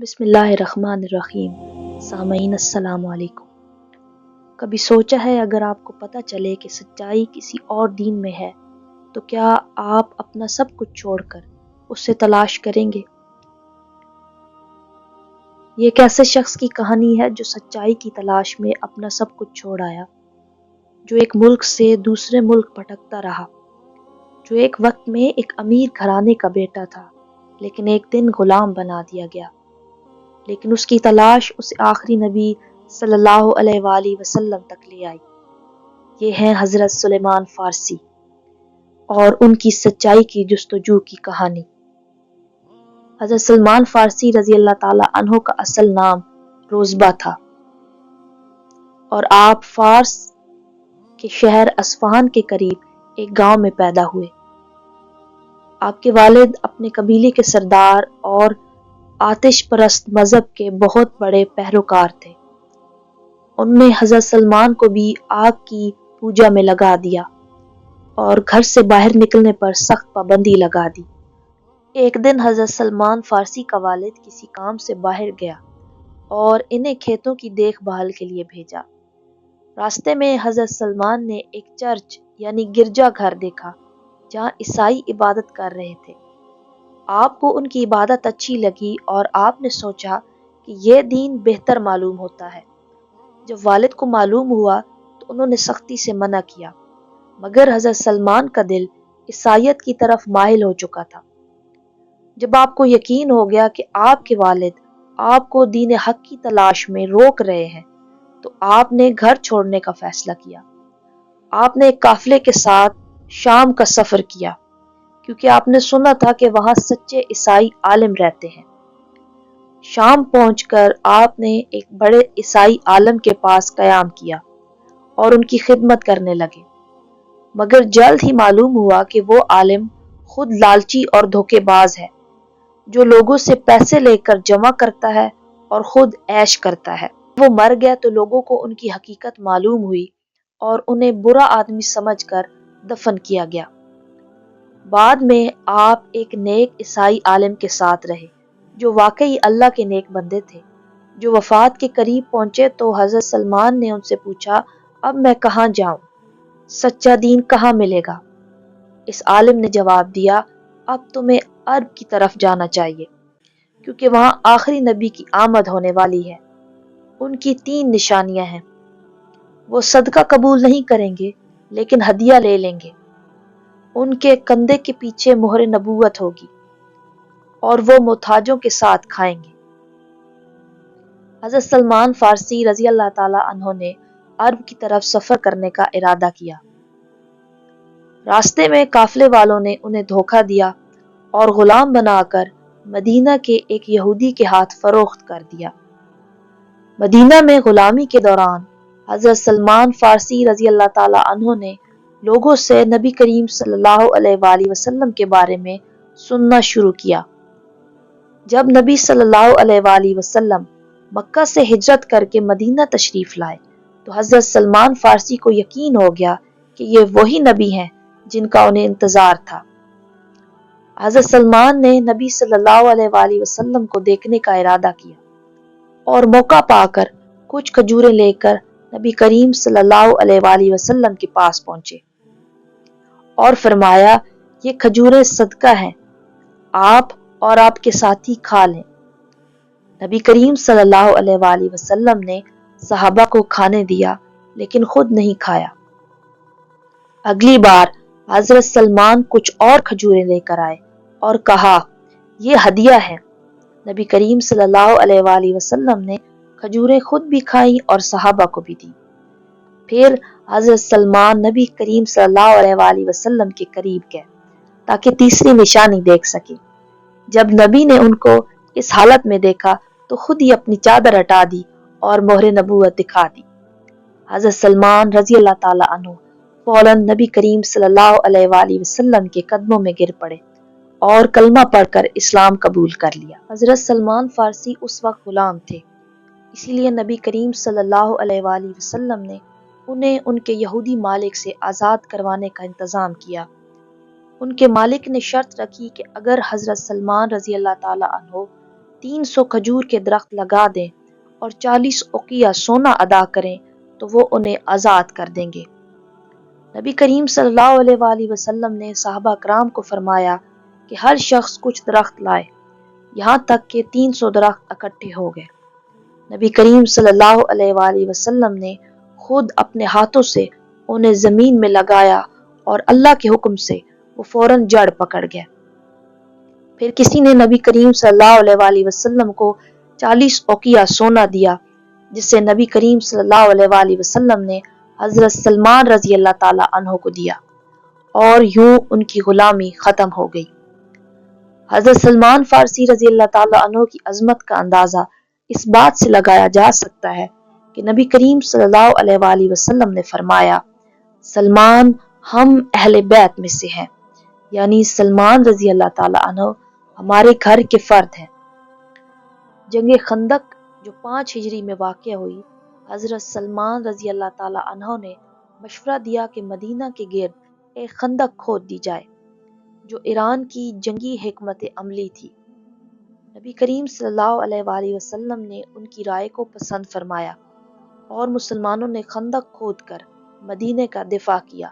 बिस्मिल्लाहिर्रहमानिर्रहीम। सामईन अस्सलाम वालेकुम। कभी सोचा है अगर आपको पता चले कि सच्चाई किसी और दीन में है तो क्या आप अपना सब कुछ छोड़कर उससे तलाश करेंगे? ये एक ऐसे शख्स की कहानी है जो सच्चाई की तलाश में अपना सब कुछ छोड़ आया, जो एक मुल्क से दूसरे मुल्क भटकता रहा, जो एक वक्त में एक अमीर घराने का बेटा था लेकिन एक दिन गुलाम बना दिया गया। लेकिन उसकी तलाश उसे आखिरी नबी सल्लल्लाहु अलैहि वसल्लम तक ले आई। ये हैं हज़रत सुलेमान फ़ारसी और उनकी सच्चाई की जुस्तजू की कहानी। हज़रत सलमान फ़ारसी रज़ी अल्लाह ताला अन्हो का असल नाम रोज़बा था और आप फ़ारस के शहर अस्फ़हान के करीब एक गांव में पैदा हुए। आपके वालिद अपने कबीले के सरदार और आतिश परस्त मजहब के बहुत बड़े पैरोकार थे। उनने हज़रत सलमान को भी आग की पूजा में लगा दिया और घर से बाहर निकलने पर सख्त पाबंदी लगा दी। एक दिन हज़रत सलमान फ़ारसी का वालिद किसी काम से बाहर गया और इन्हें खेतों की देखभाल के लिए भेजा। रास्ते में हज़रत सलमान ने एक चर्च यानी गिरजा घर देखा जहाँ ईसाई इबादत कर रहे थे। आपको उनकी इबादत अच्छी लगी और आपने सोचा कि यह दीन बेहतर मालूम होता है। जब वालिद को मालूम हुआ तो उन्होंने सख्ती से मना किया, मगर हज़रत सलमान का दिल ईसाइयत की तरफ माइल हो चुका था। जब आपको यकीन हो गया कि आपके वालिद आपको दीन हक की तलाश में रोक रहे हैं तो आपने घर छोड़ने का फैसला किया। आपने एक काफिले के साथ शाम का सफर किया क्योंकि आपने सुना था कि वहां सच्चे ईसाई आलिम रहते हैं। शाम पहुंचकर आपने एक बड़े ईसाई आलिम के पास कयाम किया और उनकी खिदमत करने लगे, मगर जल्द ही मालूम हुआ कि वो आलिम खुद लालची और धोखेबाज है, जो लोगों से पैसे लेकर जमा करता है और खुद ऐश करता है। वो मर गया तो लोगों को उनकी हकीकत मालूम हुई और उन्हें बुरा आदमी समझकर दफन किया गया। बाद में आप एक नेक ईसाई आलिम के साथ रहे जो वाकई अल्लाह के नेक बंदे थे। जो वफात के करीब पहुंचे तो हज़रत सलमान ने उनसे पूछा, अब मैं कहाँ जाऊं? सच्चा दीन कहाँ मिलेगा? इस आलिम ने जवाब दिया, अब तुम्हें अरब की तरफ जाना चाहिए क्योंकि वहां आखिरी नबी की आमद होने वाली है। उनकी 3 निशानियां हैं। वो सदका कबूल नहीं करेंगे लेकिन हदिया ले लेंगे। उनके कंधे के पीछे मोहर नबूवत होगी और वो मोहताजों के साथ खाएंगे। हज़रत सलमान फ़ारसी रज़ी अल्लाह ताला अन्हो ने अरब की तरफ सफ़र करने का इरादा किया। रास्ते में काफिले वालों ने उन्हें धोखा दिया और गुलाम बनाकर मदीना के एक यहूदी के हाथ फरोख्त कर दिया। मदीना में गुलामी के दौरान हज़रत सलमान फ़ारसी रज़ी अल्लाह ताला अन्हो ने लोगों से नबी करीम सल्लल्लाहु अलैहि वसल्लम के बारे में सुनना शुरू किया। जब नबी सल्लल्लाहु अलैहि वसल्लम मक्का से हिजरत करके मदीना तशरीफ लाए तो हज़रत सलमान फ़ारसी को यकीन हो गया कि ये वही नबी हैं जिनका उन्हें इंतजार था। हज़रत सलमान ने नबी सल्लल्लाहु अलैहि वसल्लम को देखने का इरादा किया और मौका पाकर कुछ खजूरें लेकर नबी करीम सल्लल्लाहु अलैहि वसल्लम के पास पहुंचे और फरमाया, ये खजूरें सदका हैं, आप और आपके साथी खा लें। नबी करीम सल्लल्लाहु अलैहि वसल्लम ने सहाबा को खाने दिया लेकिन खुद नहीं खाया। अगली बार हज़रत सलमान कुछ और खजूरें लेकर आए और कहा, ये हदिया है। नबी करीम सल्लल्लाहु अलैहि वसल्लम ने खजूरें खुद भी खाई और सहाबा को भी दी। फिर हज़रत सलमान नबी करीम सल्लल्लाहु अलैहि वसल्लम के करीब गए ताकि तीसरी निशानी देख सके। जब नबी ने उनको इस हालत में देखा तो खुद ही अपनी चादर हटा दी और मोहर नबूवत दिखा दी। हज़रत सलमान रज़ी अल्लाह ताला अन्हु फौरन नबी करीम सल्लल्लाहु अलैहि वसल्लम के कदमों में गिर पड़े और कलमा पढ़कर इस्लाम कबूल कर लिया। हज़रत सलमान फ़ारसी उस वक्त गुलाम थे, इसीलिए नबी करीम सल्लल्लाहु अलैहि वसल्लम ने उन्हें उनके यहूदी मालिक से आज़ाद करवाने का इंतज़ाम किया। उनके मालिक ने शर्त रखी कि अगर हज़रत सलमान रज़ी अल्लाह ताला अन्हु 300 کھجور کے درخت لگا دیں اور 40 اوقیہ سونا ادا کریں تو وہ انہیں آزاد کر دیں گے۔ نبی کریم صلی اللہ علیہ وآلہ وسلم نے صحابہ کرام کو فرمایا کہ ہر شخص کچھ درخت لائے، یہاں تک کہ 300 درخت اکٹھے ہو گئے۔ نبی کریم صلی اللہ علیہ وآلہ وسلم نے خود اپنے ہاتھوں سے انہیں زمین میں لگایا اور اللہ کے حکم سے وہ فوراً جڑ پکڑ گئے۔ پھر کسی نے نبی کریم صلی اللہ علیہ وآلہ وسلم کو 40 اوقیہ سونا دیا، جس سے نبی کریم صلی اللہ علیہ وآلہ وسلم نے حضرت سلمان رضی اللہ تعالیٰ عنہ کو دیا، اور یوں ان کی غلامی ختم ہو گئی۔ حضرت سلمان فارسی رضی اللہ تعالیٰ عنہ کی عظمت کا اندازہ اس بات سے لگایا جا سکتا ہے کہ نبی کریم صلی اللہ علیہ وآلہ وسلم نے فرمایا، سلمان ہم اہل بیت میں سے ہیں، یعنی سلمان رضی اللہ تعالیٰ عنہ ہمارے گھر کے فرد ہیں۔ جنگ خندق جو 5 ہجری میں واقع ہوئی، حضرت سلمان رضی اللہ تعالیٰ عنہ نے مشورہ دیا کہ مدینہ کے گرد ایک خندق کھود دی جائے، جو ایران کی جنگی حکمت عملی تھی۔ نبی کریم صلی اللہ علیہ وآلہ وسلم نے ان کی رائے کو پسند فرمایا اور مسلمانوں نے خندق کھود کر مدینے کا دفاع کیا،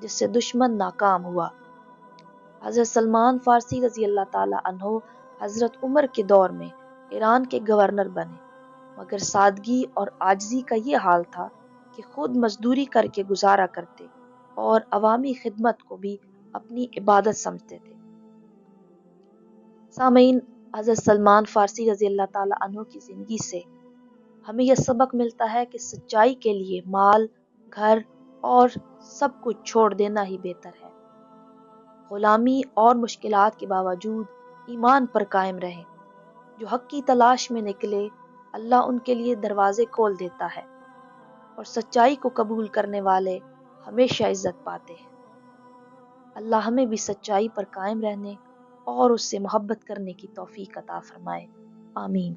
جس سے دشمن ناکام ہوا۔ حضرت سلمان فارسی رضی اللہ تعالیٰ عنہ حضرت عمر کے دور میں ایران کے گورنر بنے، مگر سادگی اور عاجزی کا یہ حال تھا کہ خود مزدوری کر کے گزارا کرتے اور عوامی خدمت کو بھی اپنی عبادت سمجھتے تھے۔ سامعین، حضرت سلمان فارسی رضی اللہ تعالیٰ عنہ کی زندگی سے ہمیں یہ سبق ملتا ہے کہ سچائی کے لیے مال، گھر اور سب کچھ چھوڑ دینا ہی بہتر ہے۔ غلامی اور مشکلات کے باوجود ایمان پر قائم رہیں۔ جو حق کی تلاش میں نکلے، اللہ ان کے لیے دروازے کھول دیتا ہے، اور سچائی کو قبول کرنے والے ہمیشہ عزت پاتے ہیں۔ اللہ ہمیں بھی سچائی پر قائم رہنے اور اس سے محبت کرنے کی توفیق عطا فرمائے۔ آمین۔